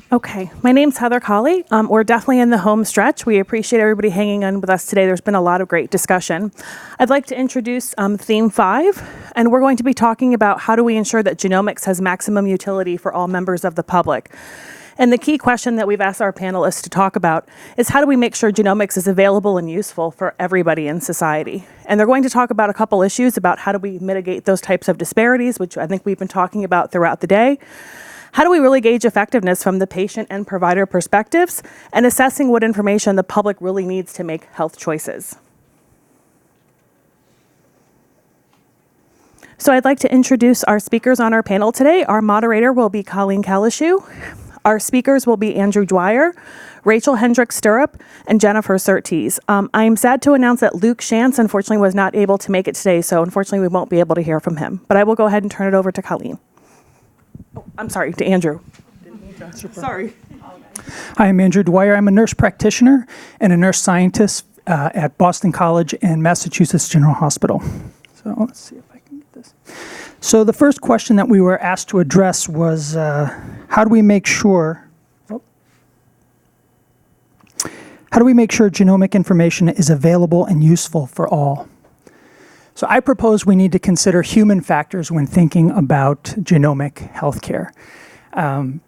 Okay, my name's Heather Colley. We're definitely in the home stretch. We appreciate everybody hanging on with us today. There's been a lot of great discussion. I'd like to introduce theme 5, and we're going to be talking about how do we ensure that genomics has maximum utility for all members of the public. And the key question that we've asked our panelists to talk about is how do we make sure genomics is available and useful for everybody in society? And they're going to talk about a couple issues about how do we mitigate those types of disparities, which I think we've been talking about throughout the day. How do we really gauge effectiveness from the patient and provider perspectives, and assessing what information the public really needs to make health choices? So I'd like to introduce our speakers on our panel today. Our moderator will be Colleen Caleshu. Our speakers will be Andrew Dwyer, Rachele Hendricks-Sturrup, and Jennifer Surtees. I'm sad to announce that Luke Shantz unfortunately was not able to make it today, so unfortunately we won't be able to hear from him. But I will go ahead and turn it over to Colleen. Oh, I'm sorry, to Andrew. Sorry. Hi, I'm Andrew Dwyer. I'm a nurse practitioner and a nurse scientist at Boston College and Massachusetts General Hospital. So let's see if I can get this. So the first question that we were asked to address was how do we make sure genomic information is available and useful for all? So I propose we need to consider human factors when thinking about genomic healthcare.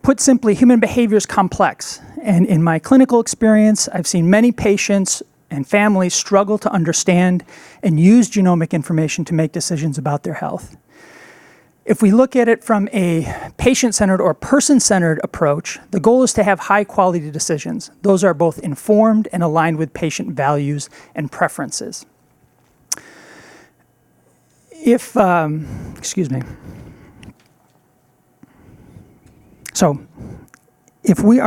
Put simply, human behavior is complex. And in my clinical experience, I've seen many patients and families struggle to understand and use genomic information to make decisions about their health. If we look at it from a patient-centered or person-centered approach, the goal is to have high-quality decisions. Those are both informed and aligned with patient values and preferences. So if we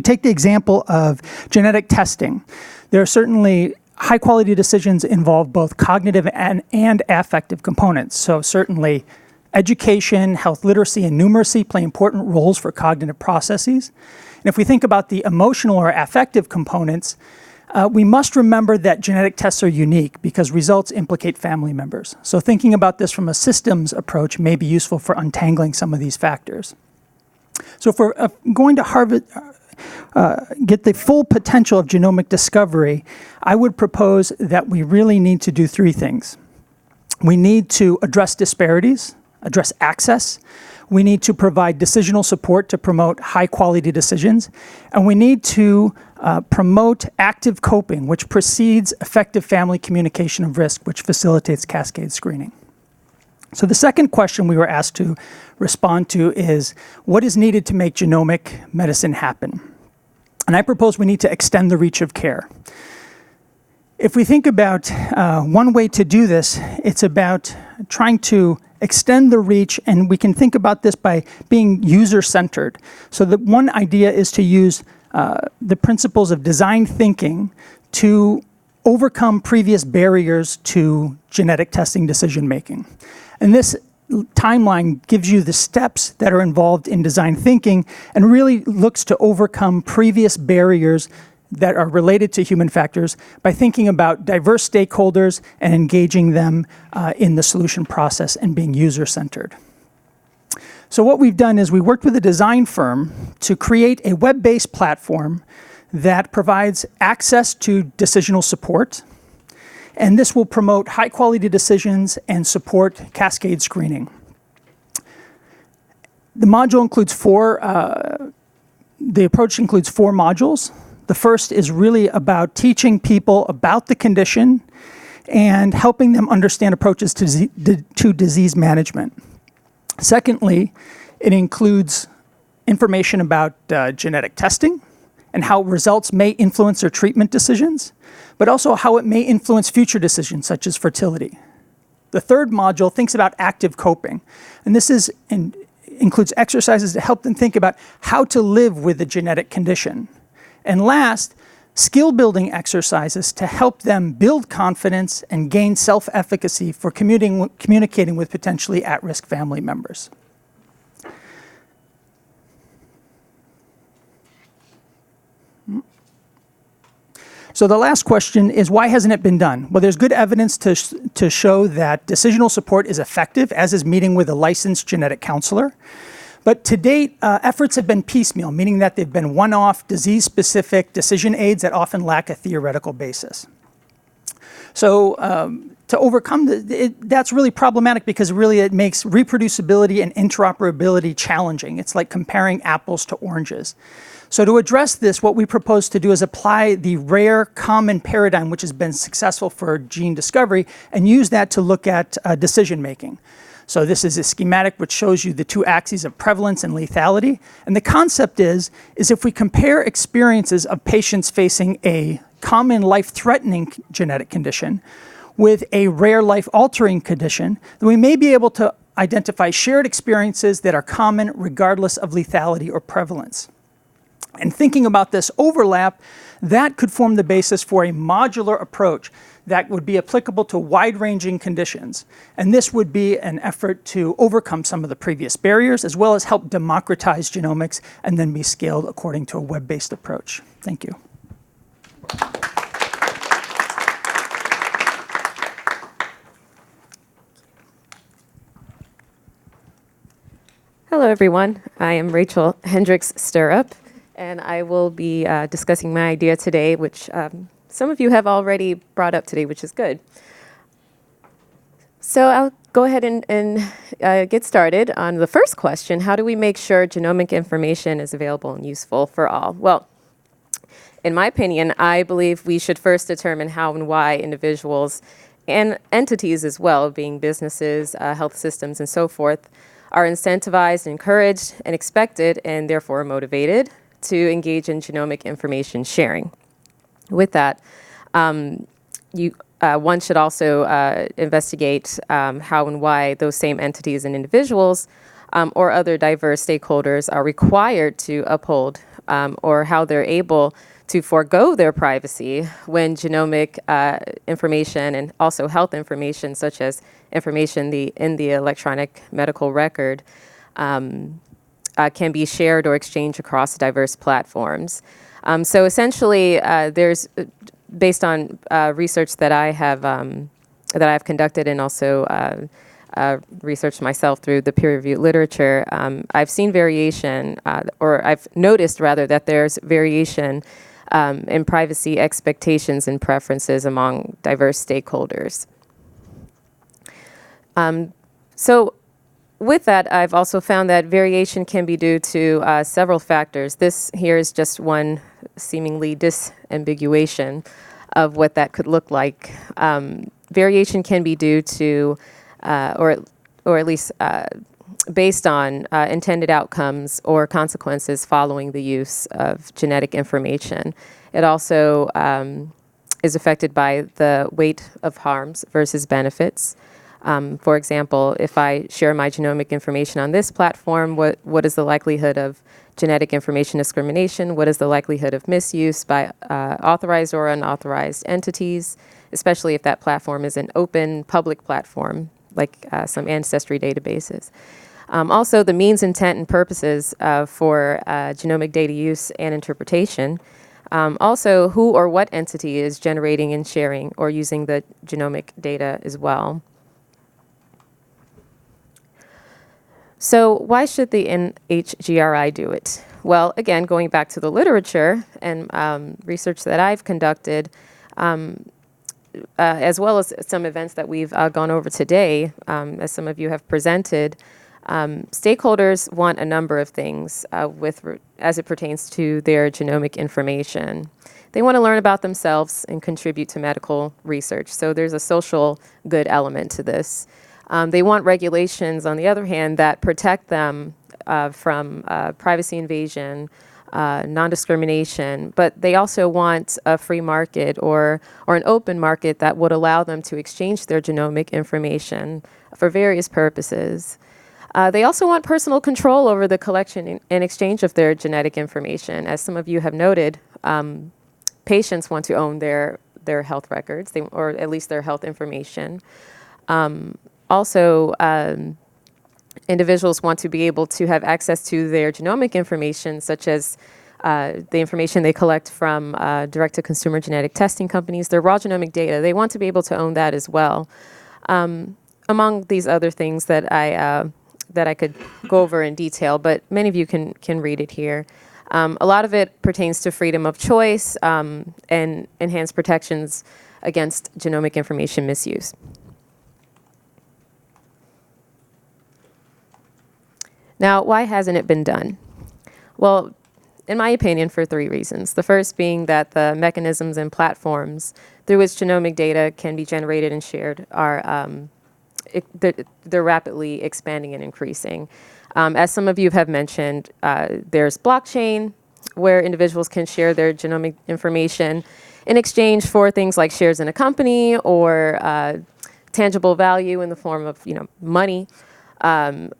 take the example of genetic testing, there are certainly high-quality decisions involve both cognitive and affective components. So certainly education, health literacy, and numeracy play important roles for cognitive processes. And if we think about the emotional or affective components, we must remember that genetic tests are unique because results implicate family members. So thinking about this from a systems approach may be useful for untangling some of these factors. So if we're going to get the full potential of genomic discovery, I would propose that we really need to do 3 things. We need to address disparities, address access. We need to provide decisional support to promote high-quality decisions. And we need to promote active coping, which precedes effective family communication of risk, which facilitates cascade screening. So the second question we were asked to respond to is, what is needed to make genomic medicine happen? And I propose we need to extend the reach of care. If we think about one way to do this, it's about trying to extend the reach, and we can think about this by being user-centered. So the one idea is to use the principles of design thinking to overcome previous barriers to genetic testing decision-making. And this timeline gives you the steps that are involved in design thinking and really looks to overcome previous barriers that are related to human factors by thinking about diverse stakeholders and engaging them in the solution process and being user-centered. So what we've done is we worked with a design firm to create a web-based platform that provides access to decisional support, and this will promote high-quality decisions and support cascade screening. The module includes the approach includes 4 modules. The first is really about teaching people about the condition and helping them understand approaches to disease management. Secondly, it includes information about genetic testing and how results may influence their treatment decisions, but also how it may influence future decisions, such as fertility. The third module thinks about active coping, and this includes exercises to help them think about how to live with the genetic condition. And last, skill-building exercises to help them build confidence and gain self-efficacy for communicating with potentially at-risk family members. So the last question is, why hasn't it been done? Well, there's good evidence to show that decisional support is effective, as is meeting with a licensed genetic counselor. But to date, efforts have been piecemeal, meaning that they've been one-off, disease-specific decision aids that often lack a theoretical basis. So to overcome that's really problematic because really it makes reproducibility and interoperability challenging. It's like comparing apples to oranges. So to address this, what we propose to do is apply the rare common paradigm, which has been successful for gene discovery, and use that to look at decision making. So this is a schematic which shows you the two axes of prevalence and lethality. And the concept is if we compare experiences of patients facing a common life-threatening genetic condition with a rare life-altering condition, then we may be able to identify shared experiences that are common regardless of lethality or prevalence. And thinking about this overlap, that could form the basis for a modular approach that would be applicable to wide-ranging conditions. And this would be an effort to overcome some of the previous barriers, as well as help democratize genomics and then be scaled according to a web-based approach. Thank you. Hello, everyone. I am Rachele Hendricks-Sturrup, and I will be discussing my idea today, which some of you have already brought up today, which is good. So I'll go ahead and get started on the first question. How do we make sure genomic information is available and useful for all? Well, in my opinion, I believe we should first determine how and why individuals and entities as well, being businesses, health systems, and so forth, are incentivized, encouraged, and expected, and therefore motivated to engage in genomic information sharing. With that, one should also investigate how and why those same entities and individuals or other diverse stakeholders are required to uphold or how they're able to forego their privacy when genomic information and also health information, such as information in the electronic medical record, can be shared or exchanged across diverse platforms. So essentially, there's, based on research that I've conducted and also researched myself through the peer-reviewed literature, I've seen variation, or I've noticed rather that there's variation in privacy expectations and preferences among diverse stakeholders. So with that, I've also found that variation can be due to several factors. This here is just one seemingly disambiguation of what that could look like. Variation can be due to, or at least based on intended outcomes or consequences following the use of genetic information. It also is affected by the weight of harms versus benefits. For example, if I share my genomic information on this platform, what is the likelihood of genetic information discrimination? What is the likelihood of misuse by authorized or unauthorized entities, especially if that platform is an open public platform, like some ancestry databases? Also, the means, intent, and purposes for genomic data use and interpretation. Also, who or what entity is generating and sharing or using the genomic data as well. So why should the NHGRI do it? Well, again, going back to the literature and research that I've conducted, as well as some events that we've gone over today, as some of you have presented, stakeholders want a number of things as it pertains to their genomic information. They want to learn about themselves and contribute to medical research. So there's a social good element to this. They want regulations, on the other hand, that protect them from privacy invasion, non-discrimination, but they also want a free market or an open market that would allow them to exchange their genomic information for various purposes. They also want personal control over the collection and exchange of their genetic information. As some of you have noted, patients want to own their health records, or at least their health information. Also, individuals want to be able to have access to their genomic information, such as the information they collect from direct-to-consumer genetic testing companies, their raw genomic data. They want to be able to own that as well. Among these other things that I that I could go over in detail, but many of you can read it here. A lot of it pertains to freedom of choice and enhanced protections against genomic information misuse. Now, why hasn't it been done? Well, in my opinion, for 3 reasons. The first being that the mechanisms and platforms through which genomic data can be generated and shared are they're rapidly expanding and increasing. As some of you have mentioned, there's blockchain, where individuals can share their genomic information in exchange for things like shares in a company or tangible value in the form of money.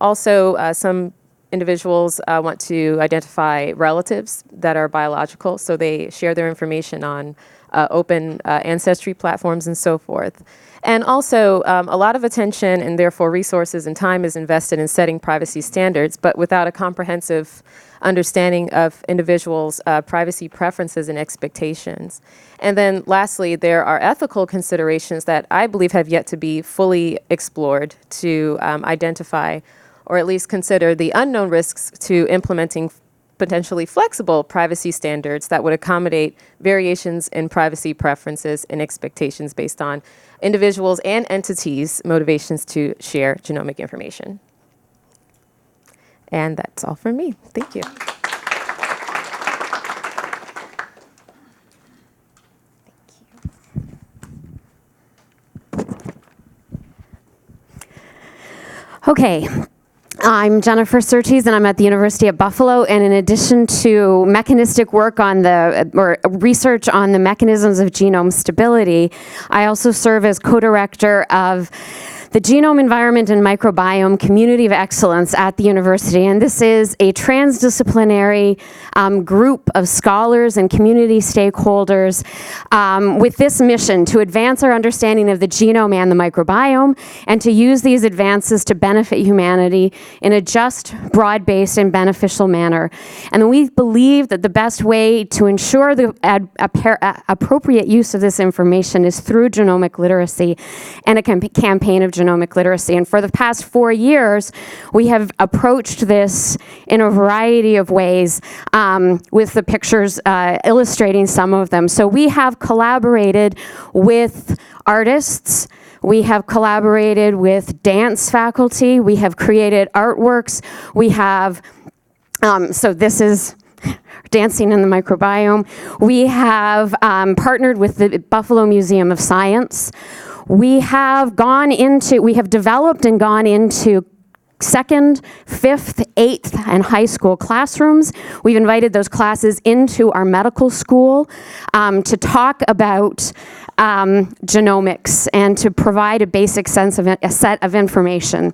Also, some individuals want to identify relatives that are biological, so they share their information on open ancestry platforms and so forth. And also, a lot of attention and therefore resources and time is invested in setting privacy standards, but without a comprehensive understanding of individuals' privacy preferences and expectations. And then lastly, there are ethical considerations that I believe have yet to be fully explored to identify or at least consider the unknown risks to implementing potentially flexible privacy standards that would accommodate variations in privacy preferences and expectations based on individuals and entities' motivations to share genomic information. And that's all from me. Thank you. Okay. I'm Jennifer Surtees, and I'm at the University of Buffalo. And in addition to mechanistic work on or research on the mechanisms of genome stability, I also serve as co-director of the Genome Environment and Microbiome Community of Excellence at the university. And this is a transdisciplinary group of scholars and community stakeholders with this mission to advance our understanding of the genome and the microbiome, and to use these advances to benefit humanity in a just, broad-based, and beneficial manner. And we believe that the best way to ensure the appropriate use of this information is through genomic literacy and a campaign of genomic literacy. And for the past 4 years, we have approached this in a variety of ways, with the pictures illustrating some of them. So we have collaborated with artists, we have collaborated with dance faculty, we have created artworks, we have, so this is dancing in the microbiome. We have partnered with the Buffalo Museum of Science. We have developed and gone into 2nd, 5th, 8th, and high school classrooms. We've invited those classes into our medical school to talk about genomics and to provide a basic sense of a set of information.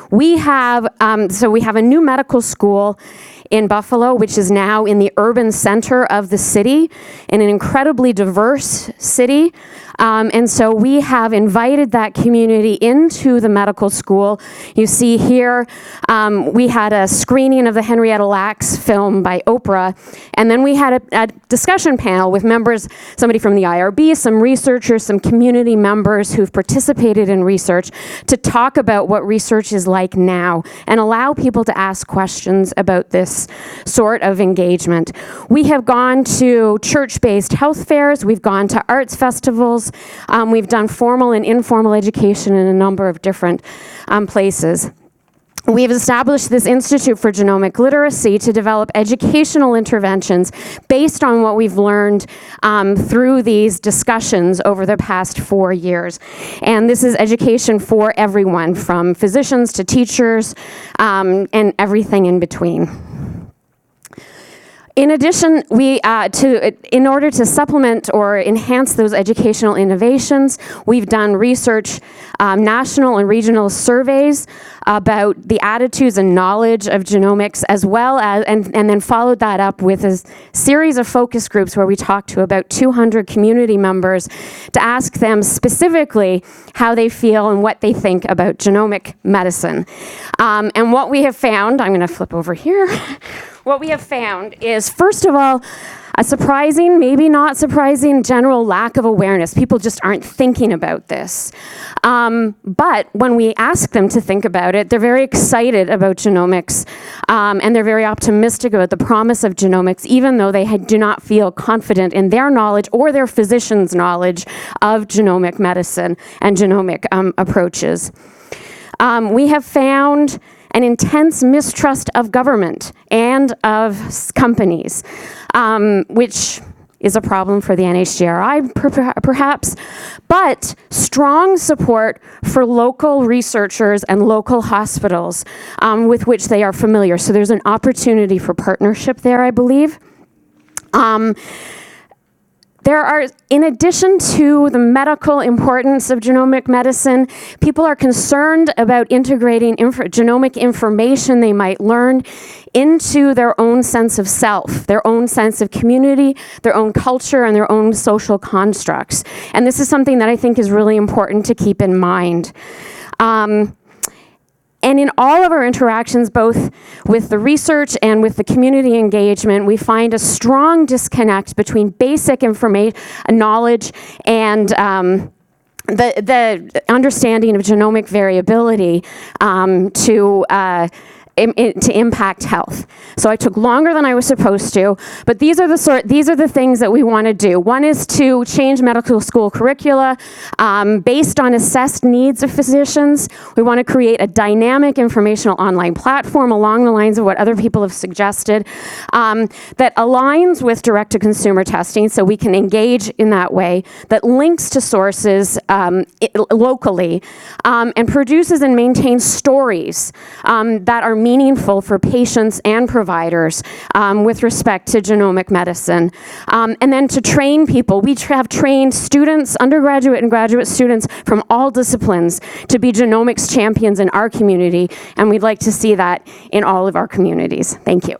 We have a new medical school in Buffalo, which is now in the urban center of the city, in an incredibly diverse city. And so we have invited that community into the medical school. You see here, we had a screening of the Henrietta Lacks film by Oprah, and then we had a discussion panel with members, somebody from the IRB, some researchers, some community members who've participated in research, to talk about what research is like now and allow people to ask questions about this sort of engagement. We have gone to church-based health fairs, we've gone to arts festivals, we've done formal and informal education in a number of different places. We've established this Institute for Genomic Literacy to develop educational interventions based on what we've learned through these discussions over the past 4 years. And this is education for everyone, from physicians to teachers and everything in between. In addition, in order to supplement or enhance those educational innovations, we've done research, national and regional surveys about the attitudes and knowledge of genomics, as well as, and then followed that up with a series of focus groups where we talked to about 200 community members to ask them specifically how they feel and what they think about genomic medicine. And what we have found, I'm going to flip over here. What we have found is, first of all, A surprising, maybe not surprising, general lack of awareness. People just aren't thinking about this. But when we ask them to think about it, they're very excited about genomics, and they're very optimistic about the promise of genomics, even though they do not feel confident in their knowledge or their physician's knowledge of genomic medicine and genomic approaches. We have found an intense mistrust of government and of companies, which is a problem for the NHGRI perhaps, but strong support for local researchers and local hospitals with which they are familiar. So there's an opportunity for partnership there, I believe. There are, in addition to the medical importance of genomic medicine, people are concerned about integrating genomic information they might learn into their own sense of self, their own sense of community, their own culture, and their own social constructs. And this is something that I think is really important to keep in mind. And in all of our interactions, both with the research and with the community engagement, we find a strong disconnect between basic information, knowledge, and the understanding of genomic variability to impact health. So I took longer than I was supposed to, but these are the things that we want to do. One is to change medical school curricula based on assessed needs of physicians. We want to create a dynamic informational online platform along the lines of what other people have suggested that aligns with direct-to-consumer testing, so we can engage in that way, that links to sources locally, and produces and maintains stories that are meaningful for patients and providers with respect to genomic medicine. And then to train people. We have trained students, undergraduate and graduate students from all disciplines to be genomics champions in our community, and we'd like to see that in all of our communities. Thank you.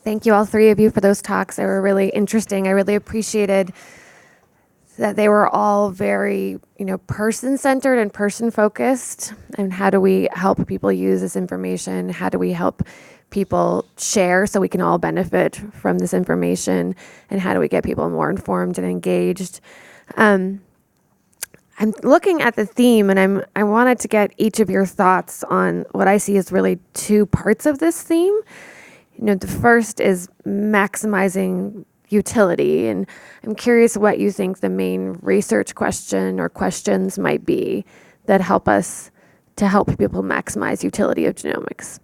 Thank you, all three of you, for those talks. They were really interesting. I really appreciated that they were all very, person-centered and person-focused. And how do we help people use this information? How do we help people share so we can all benefit from this information? And how do we get people more informed and engaged? I'm looking at the theme, and I wanted to get each of your thoughts on what I see as really two parts of this theme. The first is maximizing utility, and I'm curious what you think the main research question or questions might be that help us to help people maximize utility of genomics.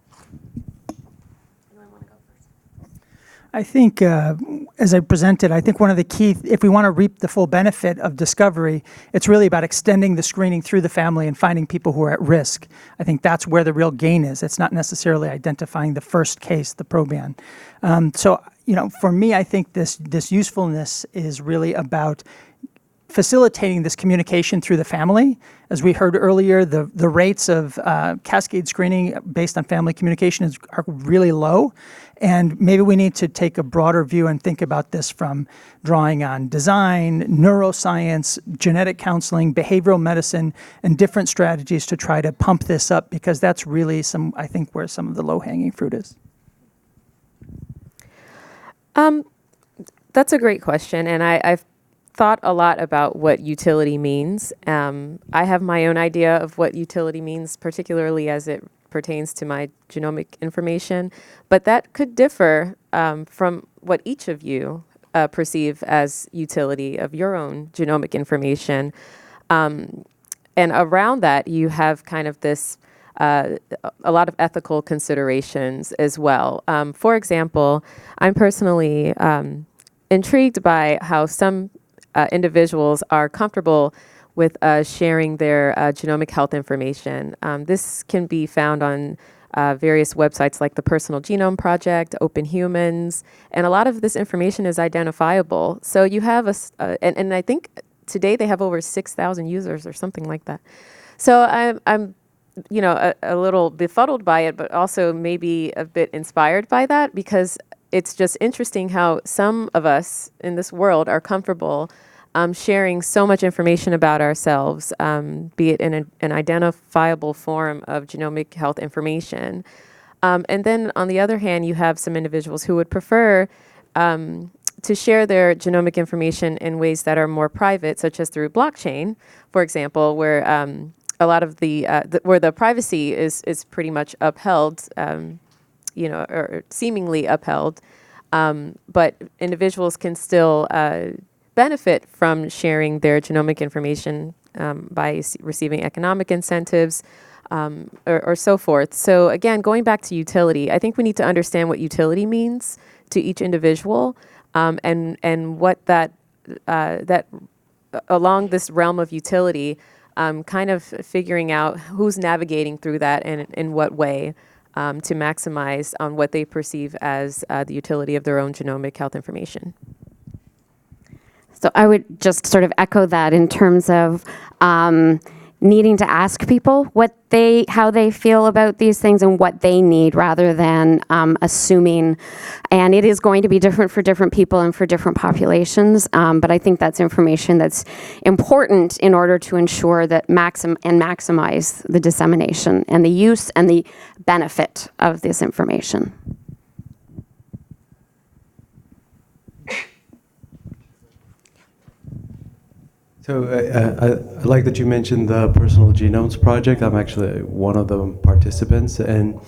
I think, as I presented, I think one of the key, if we want to reap the full benefit of discovery, it's really about extending the screening through the family and finding people who are at risk. I think that's where the real gain is. It's not necessarily identifying the first case, the proband. So, for me, I think this usefulness is really about facilitating this communication through the family. As we heard earlier, the rates of cascade screening based on family communication are really low. And maybe we need to take a broader view and think about this from drawing on design, neuroscience, genetic counseling, behavioral medicine, and different strategies to try to pump this up, because that's really I think where some of the low-hanging fruit is. That's a great question, and I've thought a lot about what utility means. I have my own idea of what utility means, particularly as it pertains to my genomic information, but that could differ from what each of you perceive as utility of your own genomic information. And around that, you have kind of this, a lot of ethical considerations as well. For example, I'm personally intrigued by how some individuals are comfortable with sharing their genomic health information. This can be found on various websites like the Personal Genome Project, Open Humans, and a lot of this information is identifiable. So you have and I think today they have over 6,000 users or something like that. So I'm a little befuddled by it, but also maybe a bit inspired by that, because it's just interesting how some of us in this world are comfortable sharing so much information about ourselves, be it in an identifiable form of genomic health information. And then on the other hand, you have some individuals who would prefer to share their genomic information in ways that are more private, such as through blockchain, for example, where a lot of where the privacy is pretty much upheld, or seemingly upheld, but individuals can still benefit from sharing their genomic information by receiving economic incentives or so forth. So again, going back to utility, I think we need to understand what utility means to each individual, and what that along this realm of utility, kind of figuring out who's navigating through that and in what way to maximize on what they perceive as the utility of their own genomic health information. So I would just sort of echo that in terms of needing to ask people how they feel about these things and what they need, rather than assuming. And it is going to be different for different people and for different populations. But I think that's information that's important in order to ensure that maximize the dissemination and the use and the benefit of this information. So I like that you mentioned the Personal Genomes Project. I'm actually one of the participants, and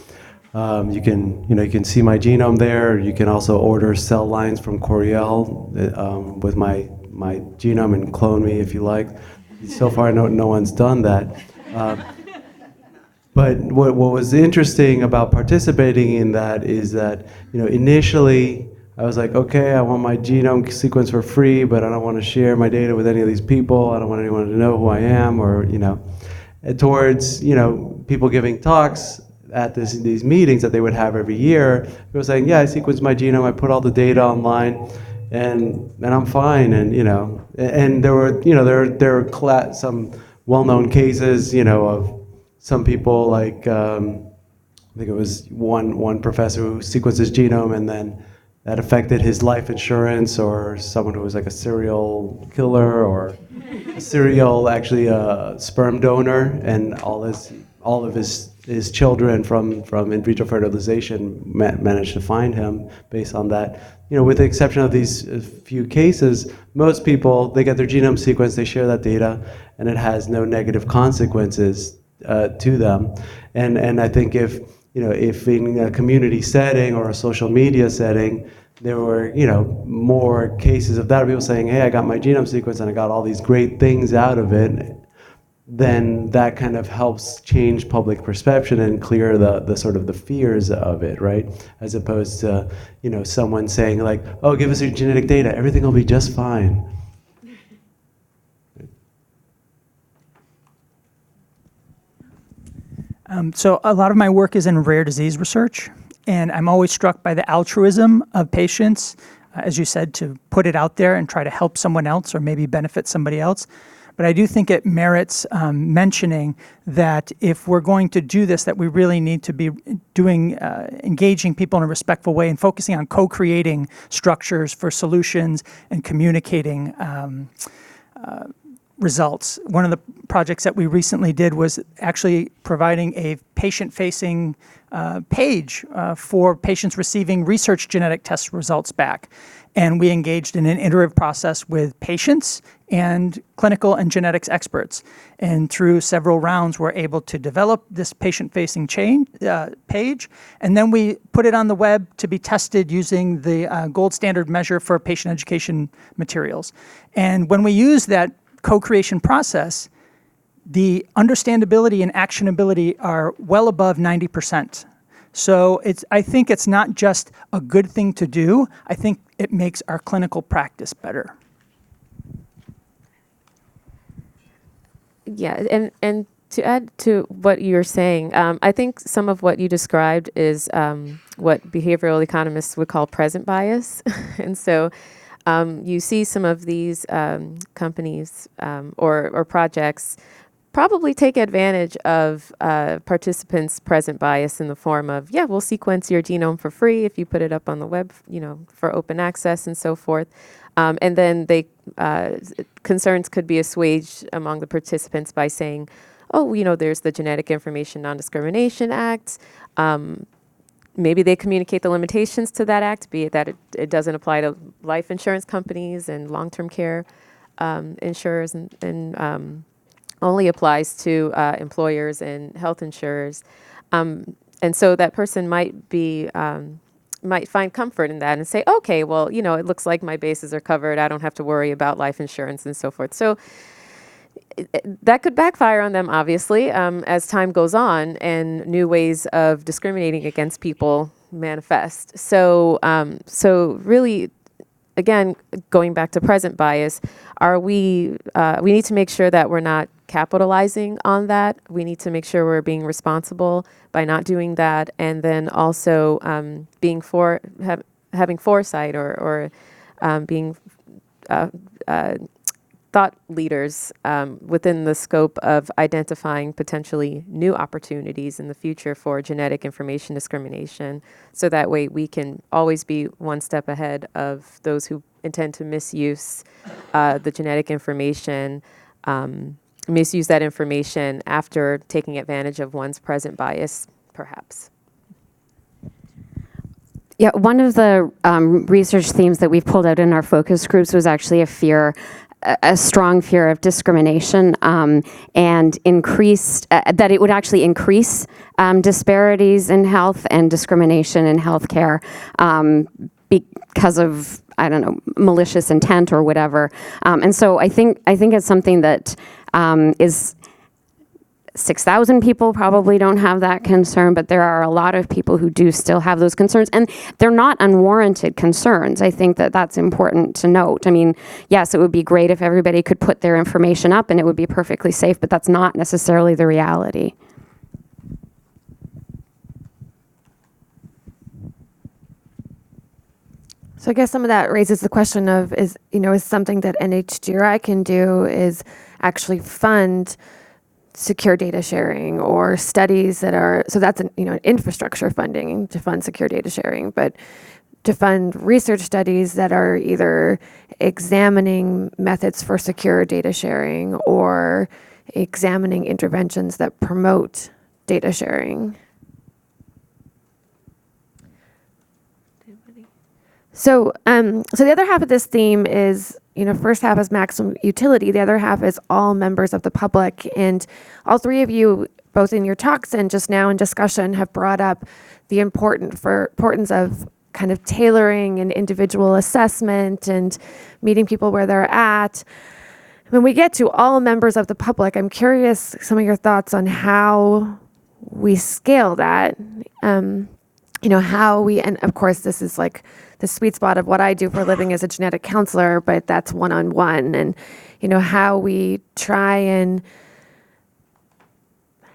you can see my genome there. You can also order cell lines from Coriell with my genome and clone me if you like. So far, no one's done that. But what was interesting about participating in that is that initially, I was like, okay, I want my genome sequence for free, but I don't want to share my data with any of these people. I don't want anyone to know who I am, or And towards people giving talks at these meetings that they would have every year. People saying, yeah, I sequenced my genome, I put all the data online, and I'm fine. And there were some well-known cases, of some people like I think it was one professor who sequenced his genome and then that affected his life insurance, or someone who was like a serial killer or a serial sperm donor, and all of his children from in vitro fertilization managed to find him based on that. With the exception of these few cases, most people, they get their genome sequenced, they share that data, and it has no negative consequences to them. And I think if in a community setting or a social media setting, there were, more cases of that, people saying, hey, I got my genome sequence and I got all these great things out of it, then that kind of helps change public perception and clear the sort of the fears of it, right? As opposed to, someone saying like, oh, give us your genetic data, everything will be just fine. So a lot of my work is in rare disease research, and I'm always struck by the altruism of patients, as you said, to put it out there and try to help someone else or maybe benefit somebody else. But I do think it merits mentioning that if we're going to do this, that we really need to be engaging people in a respectful way and focusing on co-creating structures for solutions and communicating results. One of the projects that we recently did was actually providing a patient-facing page for patients receiving research genetic test results back. And we engaged in an iterative process with patients and clinical and genetics experts. And through several rounds, we're able to develop this patient-facing page. And then we put it on the web to be tested using the gold standard measure for patient education materials. And when we use that co-creation process, the understandability and actionability are well above 90%. So I think it's not just a good thing to do, I think it makes our clinical practice better. Yeah, and to add to what you're saying, I think some of what you described is what behavioral economists would call present bias. And so you see some of these companies or projects probably take advantage of participants' present bias in the form of, yeah, we'll sequence your genome for free if you put it up on the web, for open access and so forth. And then concerns could be assuaged among the participants by saying, oh, there's the Genetic Information Non-Discrimination Act. Maybe they communicate the limitations to that act, be it that it doesn't apply to life insurance companies and long-term care insurers, and only applies to employers and health insurers. And so that person might find comfort in that and say, okay, well, it looks like my bases are covered. I don't have to worry about life insurance and so forth. So that could backfire on them, obviously, as time goes on and new ways of discriminating against people manifest. So really, again, going back to present bias, we need to make sure that we're not capitalizing on that. We need to make sure we're being responsible by not doing that, and then also having foresight or being thought leaders within the scope of identifying potentially new opportunities in the future for genetic information discrimination. So that way we can always be one step ahead of those who intend to misuse the genetic information, misuse that information after taking advantage of one's present bias, perhaps. Yeah, one of the research themes that we've pulled out in our focus groups was actually a strong fear of discrimination and increased, that it would actually increase disparities in health and discrimination in healthcare because of, I don't know, malicious intent or whatever. And so I think it's something that is 6,000 people probably don't have that concern, but there are a lot of people who do still have those concerns, and they're not unwarranted concerns. I think that that's important to note. I mean, yes, it would be great if everybody could put their information up and it would be perfectly safe, but that's not necessarily the reality. So I guess some of that raises the question of, is something that NHGRI can do is actually fund secure data sharing or studies that are, so that's an infrastructure funding to fund secure data sharing, but to fund research studies that are either examining methods for secure data sharing or examining interventions that promote data sharing. So the other half of this theme is, first half is maximum utility. The other half is all members of the public. And all three of you, both in your talks and just now in discussion, have brought up the importance of kind of tailoring and individual assessment and meeting people where they're at. When we get to all members of the public, I'm curious some of your thoughts on how we scale that. How we, and of course, this is like the sweet spot of what I do for a living as a genetic counselor, but that's one-on-one, and how we try and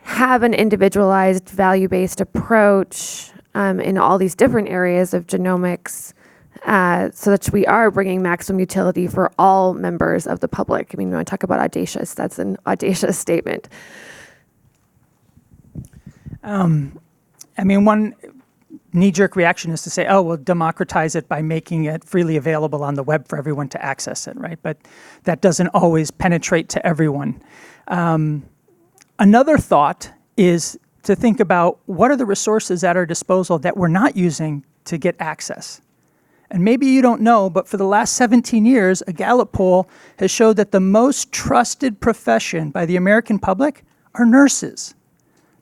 have an individualized, value-based approach in all these different areas of genomics, so that we are bringing maximum utility for all members of the public. I mean, when I talk about audacious, that's an audacious statement. One knee-jerk reaction is to say, oh, we'll democratize it by making it freely available on the web for everyone to access it, right? But that doesn't always penetrate to everyone. Another thought is to think about what are the resources at our disposal that we're not using to get access. And maybe you don't know, but for the last 17 years, a Gallup poll has showed that the most trusted profession by the American public are nurses.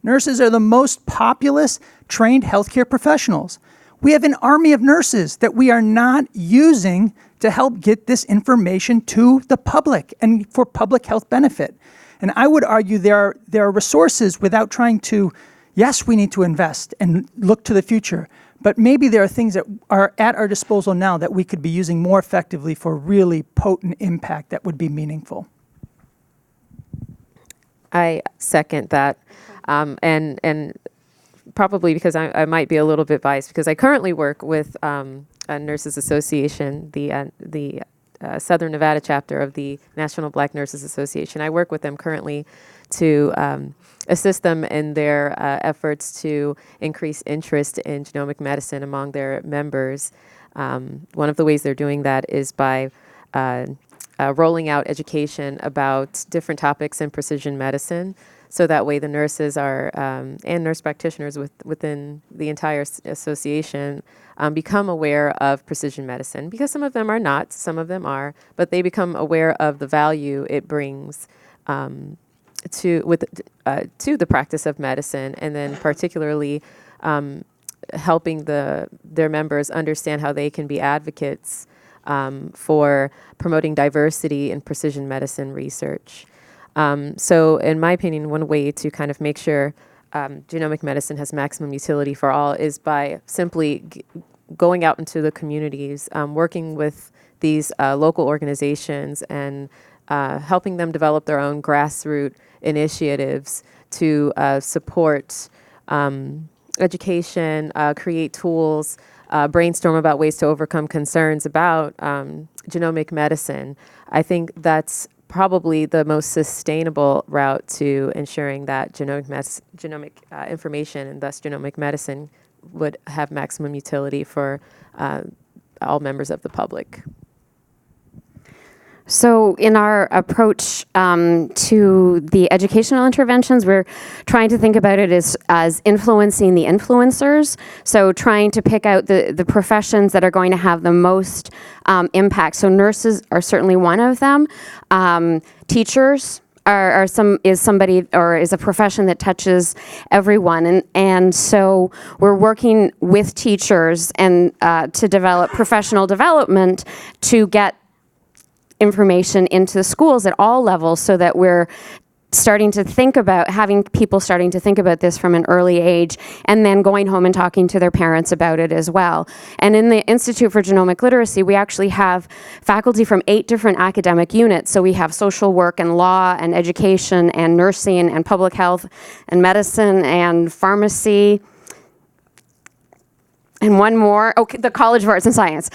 Nurses are the most populous, trained healthcare professionals. We have an army of nurses that we are not using to help get this information to the public and for public health benefit. And I would argue there are resources without trying to, yes, we need to invest and look to the future, but maybe there are things that are at our disposal now that we could be using more effectively for really potent impact that would be meaningful. I second that. And probably because I might be a little bit biased, because I currently work with a Nurses Association, the Southern Nevada chapter of the National Black Nurses Association. I work with them currently to assist them in their efforts to increase interest in genomic medicine among their members. One of the ways they're doing that is by rolling out education about different topics in precision medicine. So that way the nurses are, and nurse practitioners within the entire association become aware of precision medicine, because some of them are not, some of them are, but they become aware of the value it brings to the practice of medicine, and then particularly helping their members understand how they can be advocates for promoting diversity in precision medicine research. So in my opinion, one way to kind of make sure genomic medicine has maximum utility for all is by simply going out into the communities, working with these local organizations and helping them develop their own grassroots initiatives to support education, create tools, brainstorm about ways to overcome concerns about genomic medicine. I think that's probably the most sustainable route to ensuring that genomic information and thus genomic medicine would have maximum utility for all members of the public. So in our approach to the educational interventions, we're trying to think about it as influencing the influencers. So trying to pick out the professions that are going to have the most impact. So nurses are certainly one of them. Teachers is a profession that touches everyone, and so we're working with teachers and to develop professional development to get information into the schools at all levels, so that we're starting to think about having people starting to think about this from an early age, and then going home and talking to their parents about it as well. And in the Institute for Genomic Literacy, we actually have faculty from 8 different academic units. So we have social work and law and education and nursing and public health and medicine and pharmacy. And one more, the College of Arts and Science.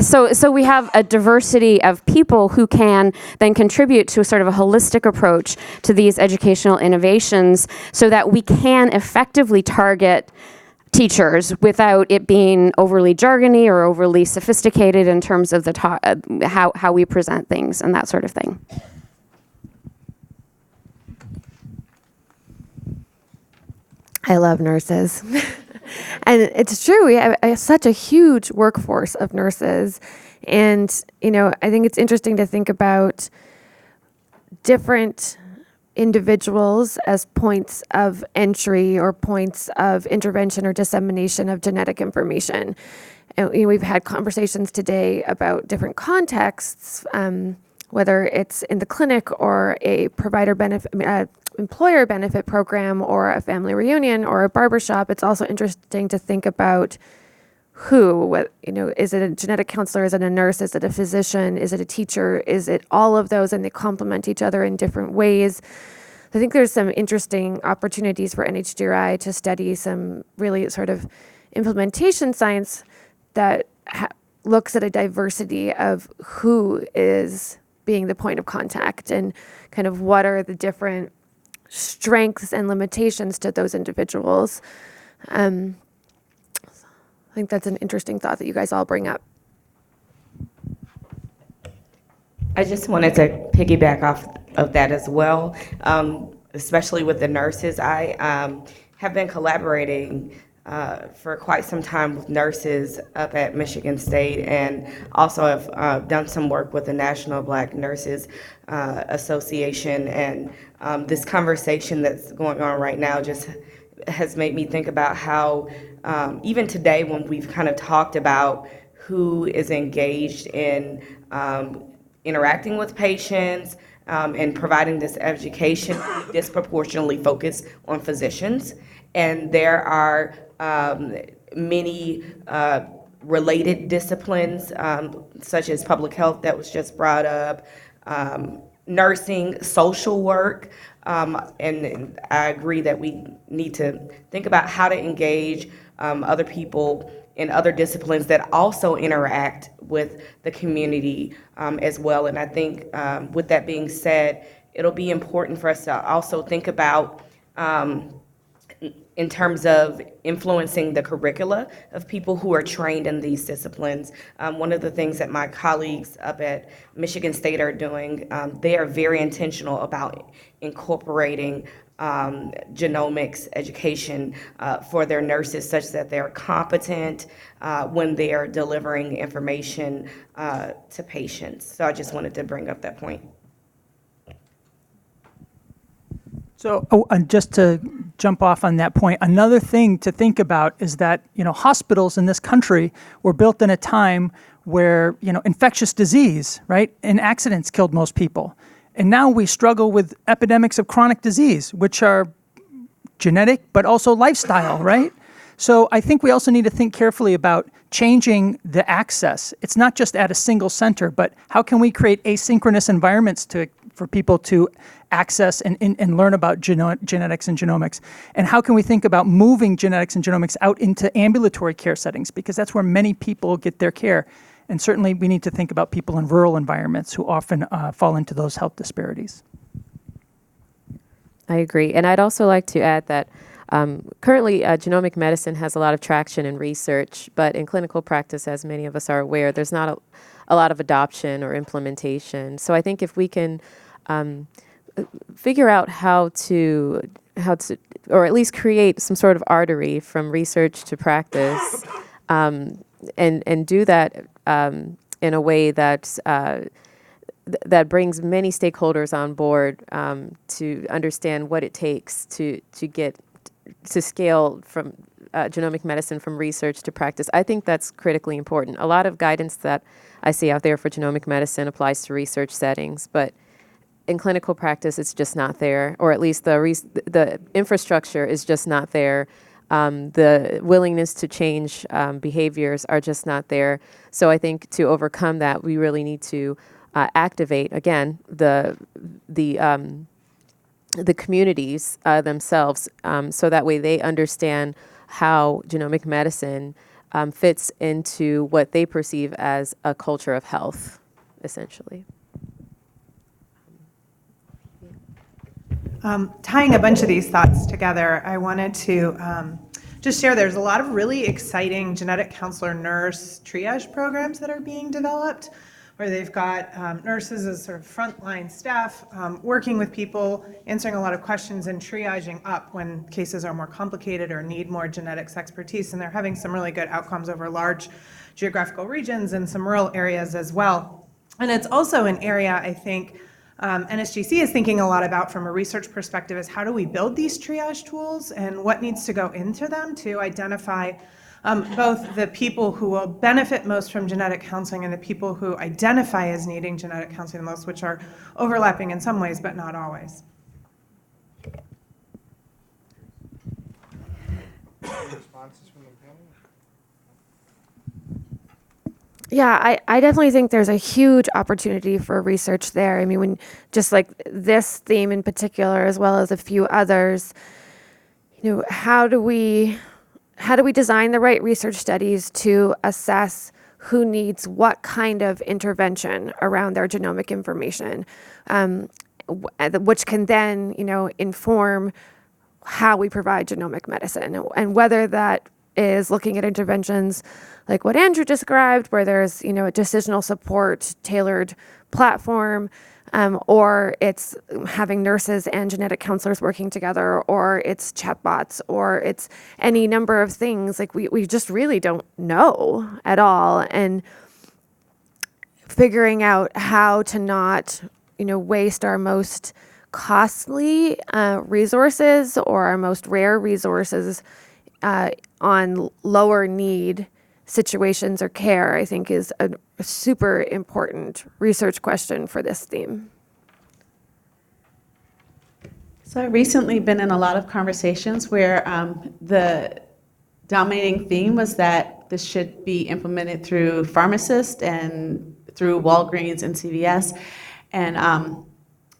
So we have a diversity of people who can then contribute to a sort of a holistic approach to these educational innovations, so that we can effectively target teachers without it being overly jargony or overly sophisticated in terms of how we present things and that sort of thing. I love nurses. And it's true, we have such a huge workforce of nurses. And, I think it's interesting to think about different individuals as points of entry or points of intervention or dissemination of genetic information. And we've had conversations today about different contexts, whether it's in the clinic or a provider benefit, employer benefit program, or a family reunion or a barbershop. It's also interesting to think about is it a genetic counselor? Is it a nurse? Is it a physician? Is it a teacher? Is it all of those, and they complement each other in different ways? I think there's some interesting opportunities for NHGRI to study some really sort of implementation science that looks at a diversity of who is being the point of contact, and kind of what are the different strengths and limitations to those individuals. I think that's an interesting thought that you guys all bring up. I just wanted to piggyback off of that as well, especially with the nurses. I have been collaborating for quite some time with nurses up at Michigan State, and also have done some work with the National Black Nurses Association. And this conversation that's going on right now just has made me think about how even today, when we've kind of talked about who is engaged in interacting with patients and providing this education, we disproportionately focus on physicians. And there are many related disciplines, such as public health that was just brought up, nursing, social work, and I agree that we need to think about how to engage other people in other disciplines that also interact with the community as well. And I think with that being said, it'll be important for us to also think about in terms of influencing the curricula of people who are trained in these disciplines. One of the things that my colleagues up at Michigan State are doing, they are very intentional about incorporating genomics education for their nurses such that they're competent when they are delivering information to patients. So I just wanted to bring up that point. So, and just to jump off on that point, another thing to think about is that, hospitals in this country were built in a time where, infectious disease, right, and accidents killed most people. And now we struggle with epidemics of chronic disease, which are genetic, but also lifestyle, right? So I think we also need to think carefully about changing the access. It's not just at a single center, but how can we create asynchronous environments for people to access and learn about genetics and genomics? And how can we think about moving genetics and genomics out into ambulatory care settings? Because that's where many people get their care. And certainly we need to think about people in rural environments who often fall into those health disparities. I agree. And I'd also like to add that currently genomic medicine has a lot of traction in research, but in clinical practice, as many of us are aware, there's not a lot of adoption or implementation. So I think if we can figure out how to, or at least create some sort of artery from research to practice, and do that in a way that that brings many stakeholders on board to understand what it takes to get to scale from genomic medicine from research to practice. I think that's critically important. A lot of guidance that I see out there for genomic medicine applies to research settings, but in clinical practice, it's just not there, or at least the infrastructure is just not there. The willingness to change behaviors are just not there. So I think to overcome that, we really need to activate, again, the communities themselves, so that way they understand how genomic medicine fits into what they perceive as a culture of health, essentially. Tying a bunch of these thoughts together, I wanted to just share there's a lot of really exciting genetic counselor nurse triage programs that are being developed, where they've got nurses as sort of frontline staff working with people, answering a lot of questions and triaging up when cases are more complicated or need more genetics expertise. And they're having some really good outcomes over large geographical regions and some rural areas as well. And it's also an area, I think, NSGC is thinking a lot about from a research perspective is how do we build these triage tools and what needs to go into them to identify both the people who will benefit most from genetic counseling and the people who identify as needing genetic counseling the most, which are overlapping in some ways, but not always. Responses from the panel? Yeah, I definitely think there's a huge opportunity for research there. I mean, when just like this theme in particular, as well as a few others, how do we design the right research studies to assess who needs what kind of intervention around their genomic information, which can then, inform how we provide genomic medicine, and whether that is looking at interventions like what Andrew described, where there's, a decisional support tailored platform, or it's having nurses and genetic counselors working together, or it's chatbots, or it's any number of things. Like we just really don't know at all. And figuring out how to not, waste our most costly resources or our most rare resources on lower need situations or care, I think is a super important research question for this theme. So I've recently been in a lot of conversations where the dominating theme was that this should be implemented through pharmacists and through Walgreens and CVS, and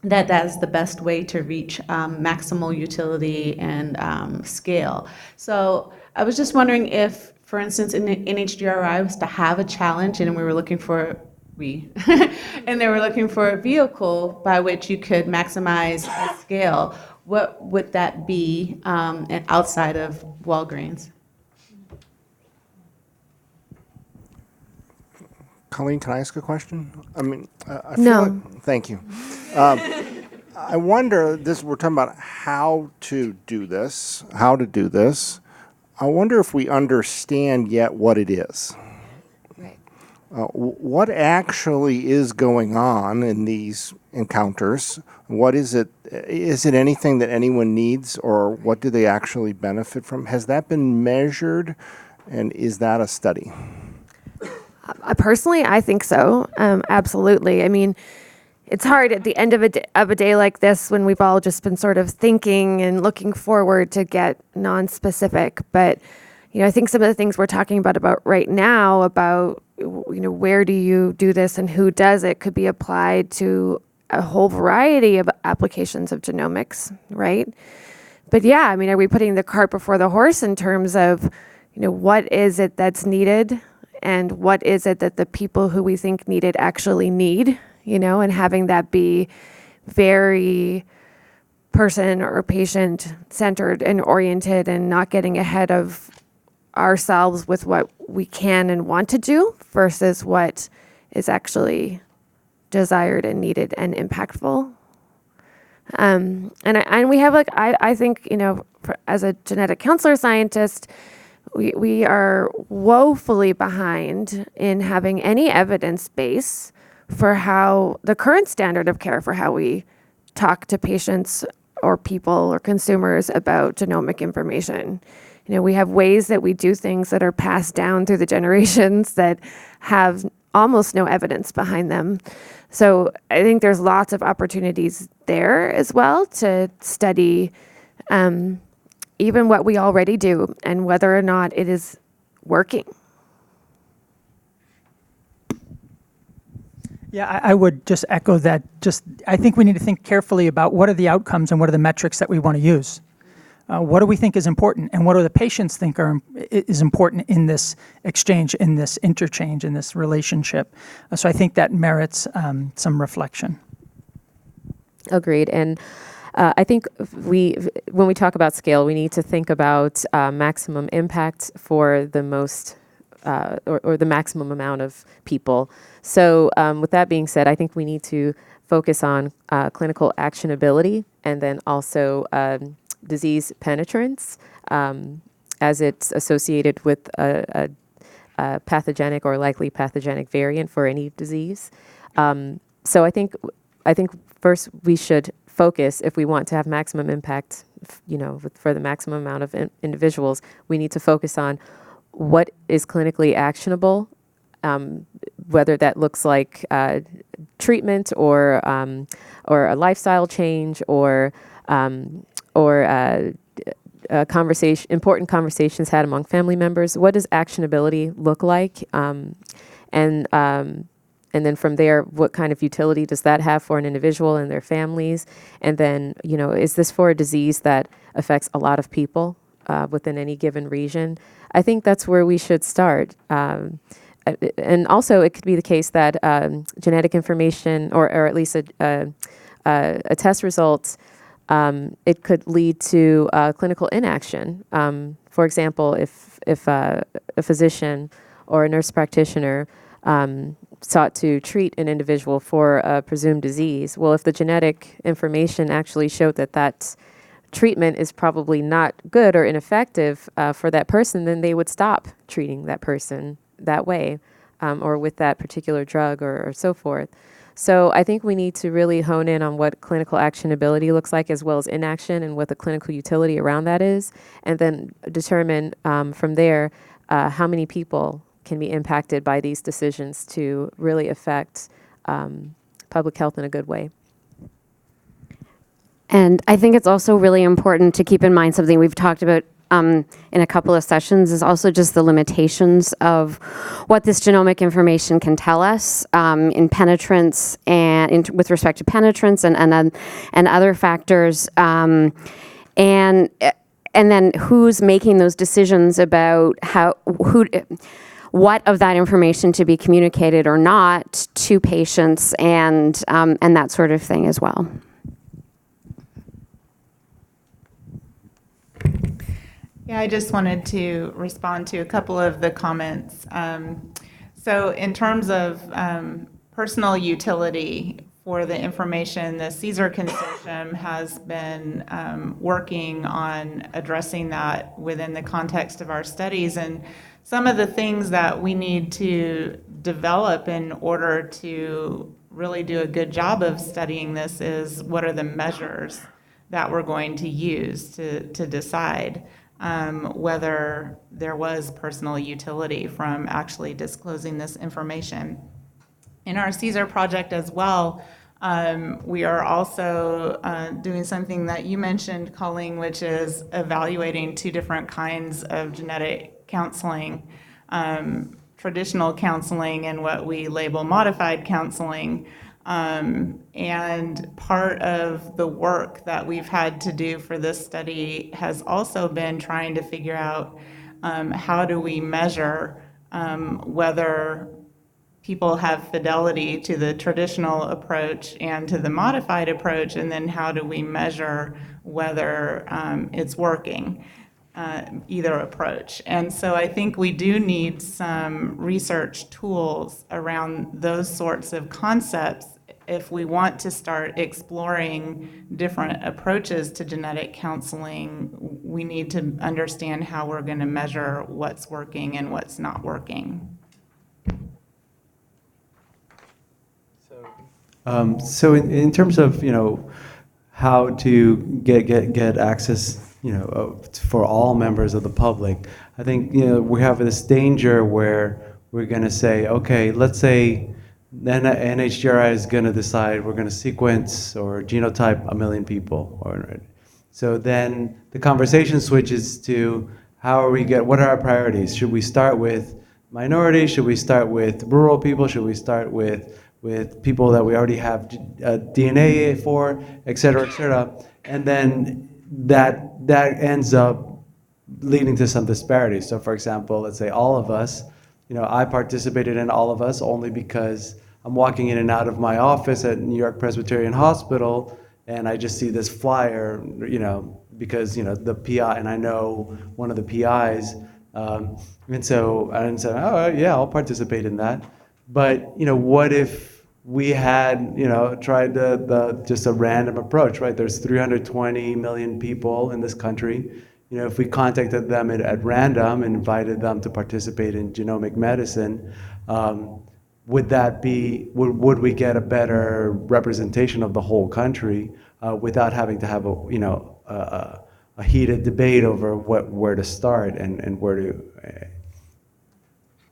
that is the best way to reach maximal utility and scale. So I was just wondering if, for instance, in NHGRI was to have a challenge, and we were looking for and they were looking for a vehicle by which you could maximize scale. what would that be and outside of Walgreens? Colleen, can I ask a question? I mean, I feel No. like, thank you. I wonder, we're talking about how to do this. I wonder if we understand yet what it is. Right. What actually is going on in these encounters? What is it? Is it anything that anyone needs, or what do they actually benefit from? Has that been measured, and is that a study? Personally, I think so. Absolutely. I mean, it's hard at the end of a day like this when we've all just been sort of thinking and looking forward to get non-specific. But, I think some of the things we're talking about right now about, where do you do this and who does it could be applied to a whole variety of applications of genomics, right? But yeah, I mean, are we putting the cart before the horse in terms of, what is it that's needed and what is it that the people who we think need it actually need? And having that be very person or patient centered and oriented and not getting ahead of ourselves with what we can and want to do versus what is actually desired and needed and impactful. And we have I think, as a genetic counselor scientist, we are woefully behind in having any evidence base for how the current standard of care for how we talk to patients or people or consumers about genomic information. We have ways that we do things that are passed down through the generations that have almost no evidence behind them. So I think there's lots of opportunities there as well to study even what we already do and whether or not it is working. Yeah, I would just echo that. I think we need to think carefully about what are the outcomes and what are the metrics that we want to use. What do we think is important, and what do the patients think is important in this exchange, in this interchange, in this relationship? So I think that merits some reflection. Agreed. And I think when we talk about scale, we need to think about maximum impact for the most or the maximum amount of people. So with that being said, I think we need to focus on clinical actionability and then also disease penetrance as it's associated with a pathogenic or likely pathogenic variant for any disease. So I think first we should focus, if we want to have maximum impact, for the maximum amount of individuals, we need to focus on what is clinically actionable, whether that looks like treatment or a lifestyle change or important conversations had among family members. What does actionability look like? And then from there, what kind of utility does that have for an individual and their families? And then, is this for a disease that affects a lot of people within any given region? I think that's where we should start. And also, it could be the case that genetic information, or at least a test result, it could lead to clinical inaction. For example, if a physician or a nurse practitioner sought to treat an individual for a presumed disease, well, if the genetic information actually showed that treatment is probably not good or ineffective for that person, then they would stop treating that person that way or with that particular drug or so forth. So I think we need to really hone in on what clinical actionability looks like, as well as inaction, and what the clinical utility around that is, and then determine from there how many people can be impacted by these decisions to really affect public health in a good way. And I think it's also really important to keep in mind something we've talked about in a couple of sessions is also just the limitations of what this genomic information can tell us in penetrance and with respect to penetrance and other factors, and then who's making those decisions about what of that information to be communicated or not to patients and that sort of thing as well. Yeah, I just wanted to respond to a couple of the comments. So in terms of personal utility for the information, the CSER Consortium has been working on addressing that within the context of our studies. And some of the things that we need to develop in order to really do a good job of studying this is what are the measures that we're going to use to decide whether there was personal utility from actually disclosing this information. In our CSER project as well, we are also doing something that you mentioned, Colleen, which is evaluating two different kinds of genetic counseling, traditional counseling and what we label modified counseling. And part of the work that we've had to do for this study has also been trying to figure out how do we measure whether people have fidelity to the traditional approach and to the modified approach, and then how do we measure whether it's working, either approach. And so I think we do need some research tools around those sorts of concepts if we want to start exploring different approaches to genetic counseling. We need to understand how we're going to measure what's working and what's not working. So in terms of, how to get access, for all members of the public, I think, we have this danger where we're going to say, okay, let's say then NHGRI is going to decide we're going to sequence or genotype 1 million people. So then the conversation switches to what are our priorities? Should we start with minorities? Should we start with rural people? Should we start with people that we already have DNA for, et cetera, et cetera? And then that ends up leading to some disparities. So for example, let's say all of us, I participated in all of us only because I'm walking in and out of my office at New York Presbyterian Hospital, and I just see this flyer, because, the PI, and I know one of the PIs, and so I said, oh yeah, I'll participate in that. But, what if we had, tried just a random approach, right? There's 320 million people in this country. If we contacted them at random and invited them to participate in genomic medicine, would we get a better representation of the whole country without having to have a heated debate over where to start and where to?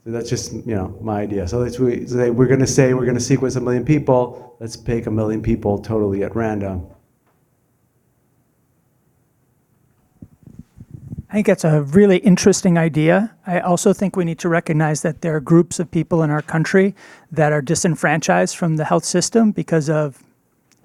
So that's just my idea. So we're going to sequence 1 million people. Let's pick 1 million people totally at random. I think that's a really interesting idea. I also think we need to recognize that there are groups of people in our country that are disenfranchised from the health system because of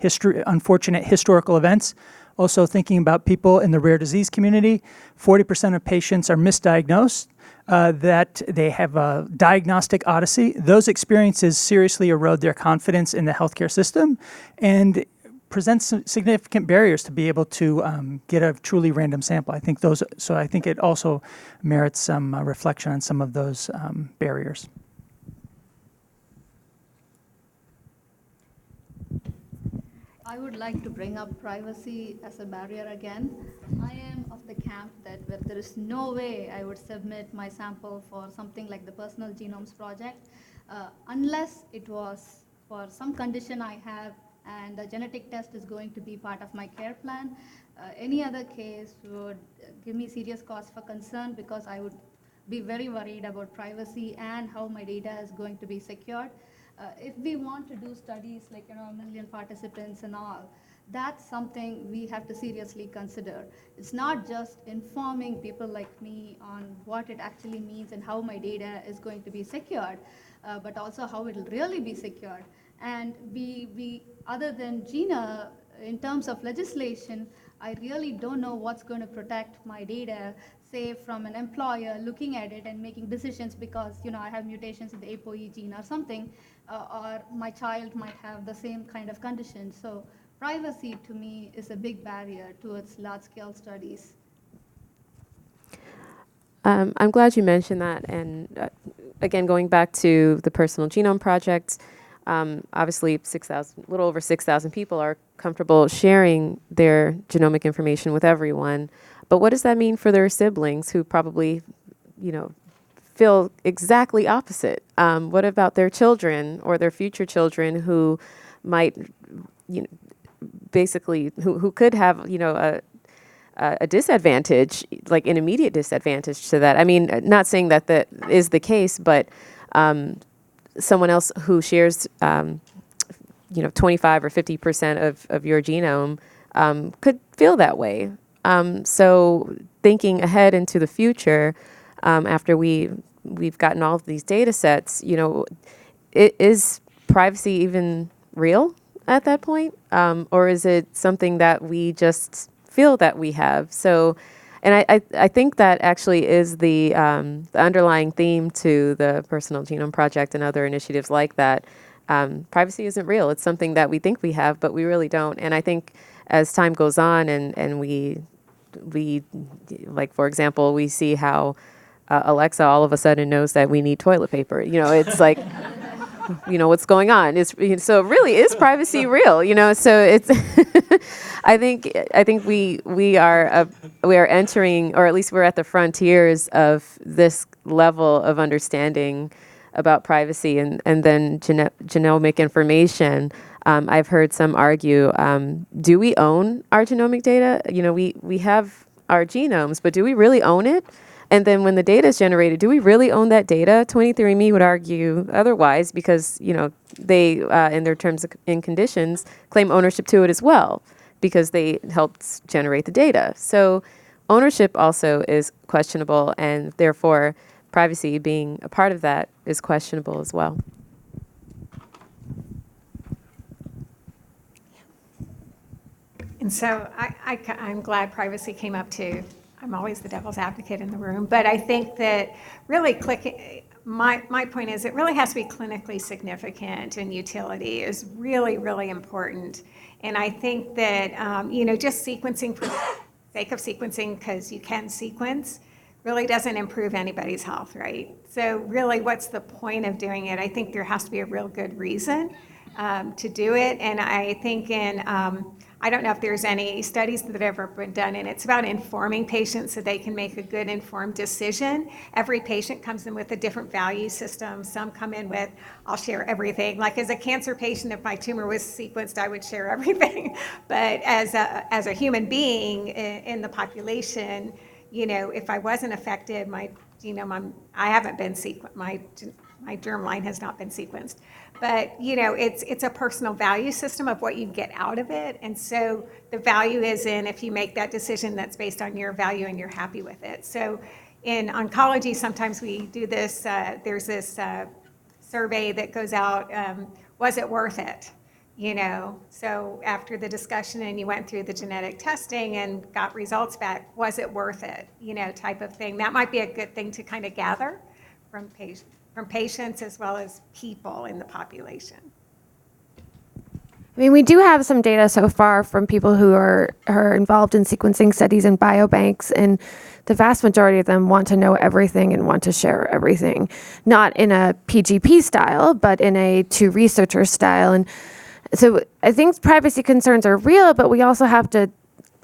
unfortunate historical events. Also thinking about people in the rare disease community, 40% of patients are misdiagnosed, that they have a diagnostic odyssey. Those experiences seriously erode their confidence in the healthcare system and presents some significant barriers to be able to get a truly random sample. I think it also merits some reflection on some of those barriers. I would like to bring up privacy as a barrier again. I am of the camp that there is no way I would submit my sample for something like the Personal Genomes Project unless it was for some condition I have and a genetic test is going to be part of my care plan. Any other case would give me serious cause for concern because I would be very worried about privacy and how my data is going to be secured. If we want to do studies like 1 million participants and all, that's something we have to seriously consider. It's not just informing people like me on what it actually means and how my data is going to be secured, but also how it will really be secured. And we other than GINA, in terms of legislation, I really don't know what's going to protect my data, say from an employer looking at it and making decisions because I have mutations in the ApoE gene or something, or my child might have the same kind of condition. So privacy to me is a big barrier towards large-scale studies. I'm glad you mentioned that. And again, going back to the Personal Genome Project, obviously a little over 6,000 people are comfortable sharing their genomic information with everyone. But what does that mean for their siblings who probably, feel exactly opposite? What about their children or their future children who might, basically, who could have, a disadvantage, like an immediate disadvantage to that? I mean, not saying that that is the case, but someone else who shares, 25 or 50% of your genome could feel that way. So thinking ahead into the future, after we've gotten all of these data sets, is privacy even real at that point? Or is it something that we just feel that we have? So, and I think that actually is the underlying theme to the Personal Genome Project and other initiatives like that. Privacy isn't real. It's something that we think we have, but we really don't. And I think as time goes on and we like, for example, we see how Alexa all of a sudden knows that we need toilet paper. It's like, what's going on? So really, is privacy real? So it's, I think we are entering, or at least we're at the frontiers of this level of understanding about privacy and then genomic information. I've heard some argue, do we own our genomic data? We have our genomes, but do we really own it? And then when the data is generated, do we really own that data? 23andMe would argue otherwise because, they, in their terms and conditions, claim ownership to it as well because they helped generate the data. So ownership also is questionable, and therefore privacy being a part of that is questionable as well. And so I'm glad privacy came up too. I'm always the devil's advocate in the room, but I think that really my point is it really has to be clinically significant, and utility is really, really important. And I think that, just sequencing for the sake of sequencing because you can sequence really doesn't improve anybody's health, right? So really, what's the point of doing it? I think there has to be a real good reason to do it. And I think I don't know if there's any studies that have ever been done, and it's about informing patients so they can make a good informed decision. Every patient comes in with a different value system. Some come in with, I'll share everything. Like as a cancer patient, if my tumor was sequenced, I would share everything. But as a human being in the population, if I wasn't affected, my genome, I haven't been sequenced, my germline has not been sequenced. But, it's a personal value system of what you get out of it. And so the value is in if you make that decision that's based on your value and you're happy with it. So in oncology, sometimes we do this, there's this survey that goes out, was it worth it? So after the discussion and you went through the genetic testing and got results back, was it worth it? Type of thing. That might be a good thing to kind of gather from patients as well as people in the population. I mean, we do have some data so far from people who are involved in sequencing studies in biobanks, and the vast majority of them want to know everything and want to share everything, not in a PGP style, but in a to researcher style. And so I think privacy concerns are real, but we also have to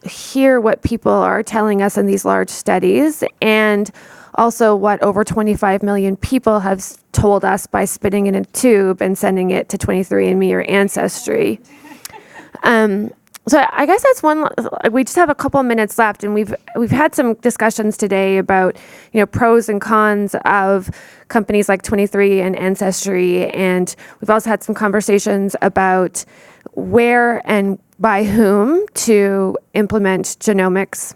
hear what people are telling us in these large studies, and also what over 25 million people have told us by spitting in a tube and sending it to 23andMe or Ancestry. So I guess that's one. We just have a couple minutes left, and we've had some discussions today about pros and cons of companies like 23 and Ancestry, and we've also had some conversations about where and by whom to implement genomics.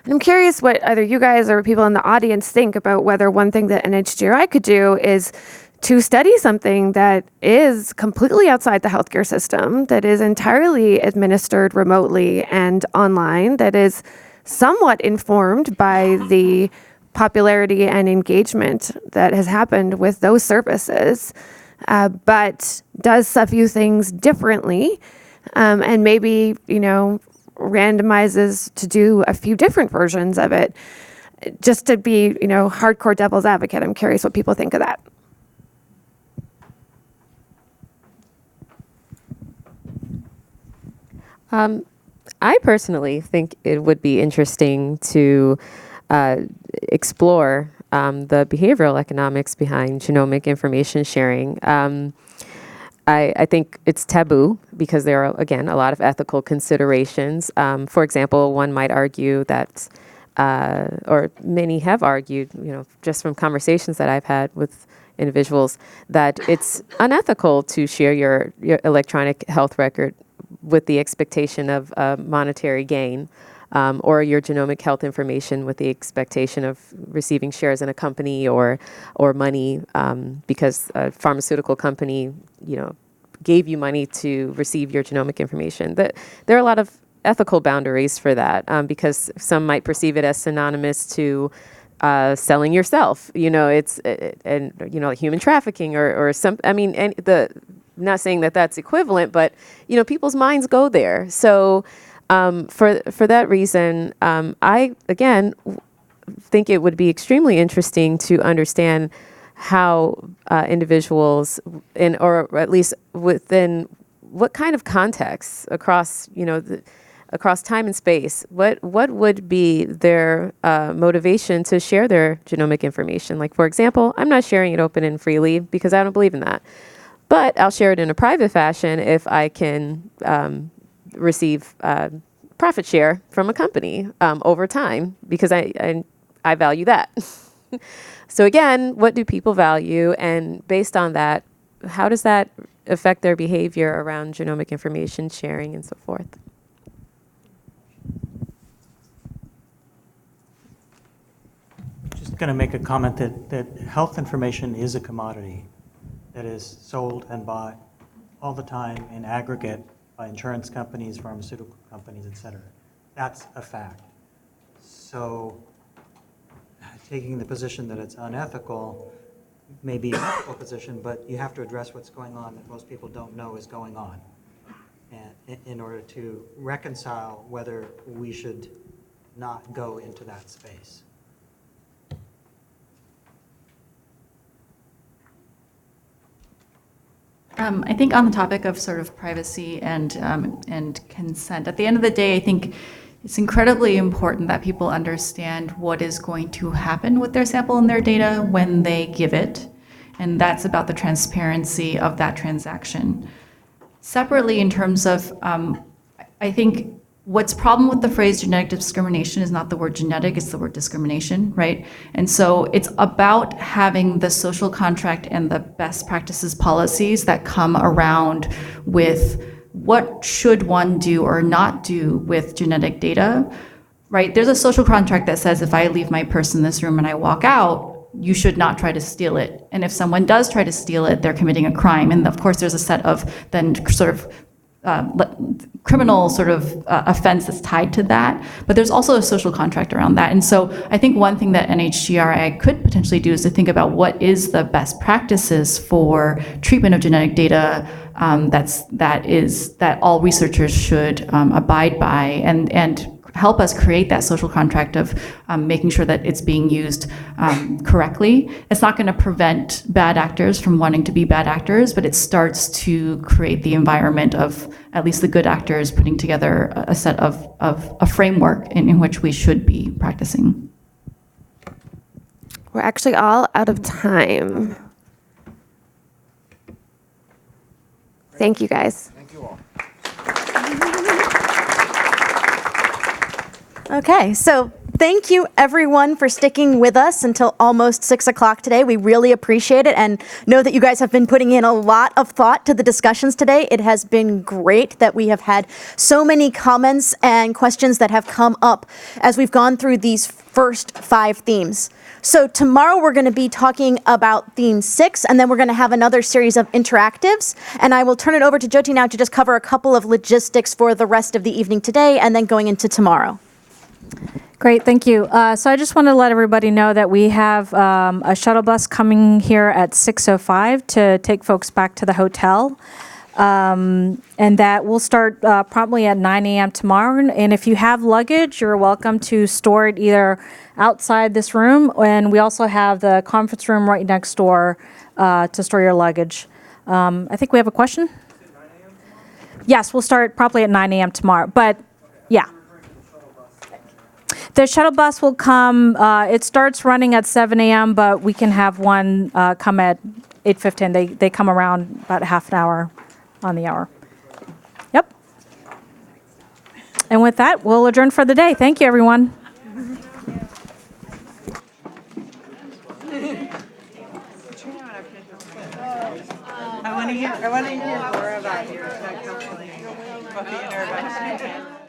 And I'm curious what either you guys or people in the audience think about whether one thing that NHGRI could do is to study something that is completely outside the healthcare system, that is entirely administered remotely and online, that is somewhat informed by the popularity and engagement that has happened with those services, but does a few things differently, and maybe, randomizes to do a few different versions of it. just to be, hardcore devil's advocate, I'm curious what people think of that. I personally think it would be interesting to explore the behavioral economics behind genomic information sharing. I think it's taboo because there are, again, a lot of ethical considerations. For example, one might argue that, or many have argued, just from conversations that I've had with individuals, that it's unethical to share your electronic health record with the expectation of monetary gain, or your genomic health information with the expectation of receiving shares in a company or money, because a pharmaceutical company, gave you money to receive your genomic information. There are a lot of ethical boundaries for that, because some might perceive it as synonymous to selling yourself. Like human trafficking or some. I mean, and not saying that that's equivalent, but people's minds go there. So for that reason, I again think it would be extremely interesting to understand how individuals or at least within what kind of contexts across across time and space, what would be their motivation to share their genomic information? Like, for example, I'm not sharing it open and freely because I don't believe in that. But I'll share it in a private fashion if I can receive profit share from a company over time, because I value that. So again, what do people value? And based on that, how does that affect their behavior around genomic information sharing and so forth? Just going to make a comment that health information is a commodity that is sold and bought all the time in aggregate by insurance companies, pharmaceutical companies, et cetera. That's a fact. So taking the position that it's unethical may be an ethical position, but you have to address what's going on that most people don't know is going on, and in order to reconcile whether we should not go into that space. I think on the topic of sort of privacy and consent, at the end of the day, I think it's incredibly important that people understand what is going to happen with their sample and their data when they give it, and that's about the transparency of that transaction. Separately, in terms of, I think what's problem with the phrase genetic discrimination is not the word genetic, it's the word discrimination, right? And so it's about having the social contract and the best practices policies that come around with what should one do or not do with genetic data, right? There's a social contract that says if I leave my purse in this room and I walk out, you should not try to steal it. And if someone does try to steal it, they're committing a crime. And of course, there's a set of then sort of criminal sort of offense that's tied to that, but there's also a social contract around that. And so I think one thing that NHGRI could potentially do is to think about what is the best practices for treatment of genetic data that all researchers should abide by, and help us create that social contract of making sure that it's being used correctly. It's not going to prevent bad actors from wanting to be bad actors, but it starts to create the environment of at least the good actors putting together a set of a framework in which we should be practicing. We're actually all out of time. Thank you, guys. Thank you all. Okay, so thank you everyone for sticking with us until almost 6 o'clock today. We really appreciate it and know that you guys have been putting in a lot of thought to the discussions today. It has been great that we have had so many comments and questions that have come up as we've gone through these first 5 themes. So tomorrow we're going to be talking about theme 6, and then we're going to have another series of interactives. And I will turn it over to Jyoti now to just cover a couple of logistics for the rest of the evening today and then going into tomorrow. Great, thank you. So I just want to let everybody know that we have a shuttle bus coming here at 6:05 to take folks back to the hotel. And that will start promptly at 9 a.m. tomorrow. And if you have luggage, you're welcome to store it either outside this room, and we also have the conference room right next door to store your luggage. I think we have a question? Yes, we'll start promptly at 9 a.m. tomorrow, but yeah. The shuttle bus will come, it starts running at 7 a.m., but we can have one come at 8:15. They come around about half an hour on the hour. Yep. And with that, we'll adjourn for the day. Thank you, everyone. I want to hear more about your counseling. What the intervention.